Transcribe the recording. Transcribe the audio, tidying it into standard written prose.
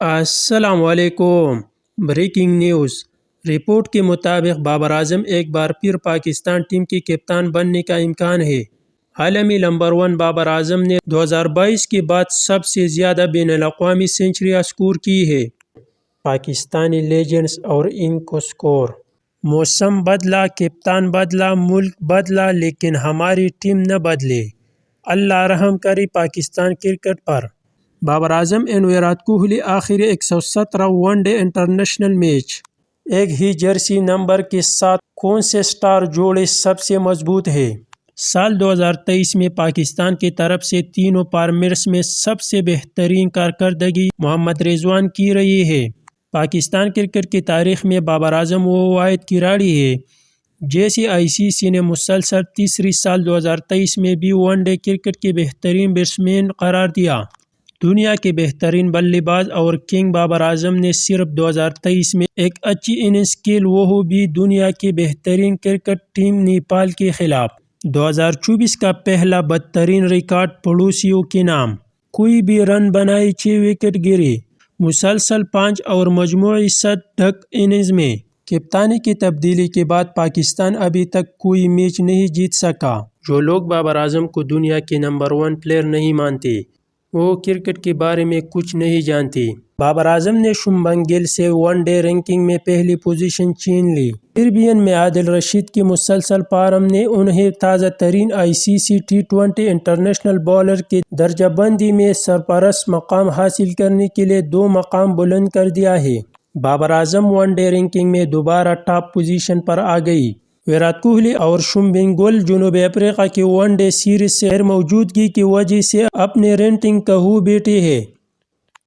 السلام علیکم۔ Breaking news report کے مطابق بابر اعظم ایک بار پھر پاکستان ٹیم کے کپتان بننے کا امکان ہے۔ عالمی نمبر 1 بابر اعظم نے 2022 کے بعد سب سے زیادہ بین الاقوامی سنچریاں سکور کی ہے۔ پاکستانی لیجنڈز اور ان کو سکور۔ موسم بدلا، کپتان بدلا، ملک بدلا، لیکن ہماری ٹیم نہ بدلے۔ اللہ رحم کرے Pakistan cricket per. Babar Azam and Virat Kohli آخری 117 ون ڈے انٹرنیشنل میچ۔ ایک ہی جرسی نمبر کے ساتھ کون سے سٹار جوڑے سب سے مضبوط ہے؟ سال 2023 میں پاکستان کی طرف سے تینوں فارمیٹس میں سب سے بہترین کارکردگی محمد رضوان کی رہی ہے۔ پاکستان کرکٹ کی تاریخ میں بابر اعظم وہ واحد کھلاڑی ہے جسے آئی سی سی نے مسلسل تیسری سال 2023 میں بھی ون ڈے کرکٹ کے بہترین بیٹسمین قرار دیا۔ دنیا کے بہترین بلے باز اور کنگ بابر اعظم نے صرف 2023 میں ایک اچھی اننگز کھیلی، وہ بھی دنیا کی بہترین کرکٹ ٹیم نیپال کے خلاف۔ 2024 کا پہلا بدترین ریکارڈ پڑوسیوں کے نام، کوئی بھی رن بنائے 6 وکٹ گرے، مسلسل 5 اور مجموعی 7 ڈک اننگز میں۔ کپتانی کی تبدیلی کے بعد پاکستان ابھی تک کوئی میچ نہیں جیت سکا۔ جو لوگ بابر اعظم کو دنیا کے نمبر 1 پلیئر نہیں مانتے وہ کرکٹ کے بارے میں کچھ نہیں جانتے۔ بابر اعظم نے شبھمن گل سے ون ڈے رینکنگ میں پہلی پوزیشن چھین لی۔ کیریبین میں عادل رشید کی مسلسل فارم نے انہیں تازہ ترین آئی سی سی T20 انٹرنیشنل بالر کی درجہ بندی میں سرپرست مقام حاصل کرنے کے لیے 2 مقام بلند کر دیا ہے۔ Babar Azam one day ranking میں دوبارہ ٹاپ پوزیشن پر آ گئی۔ ویرات کوہلی اور شبھمن گل جنوبی افریقہ کی ون ڈے سیریز سے غیر موجودگی کی وجہ سے اپنے رینکنگ کا ہو بیٹھے ہیں۔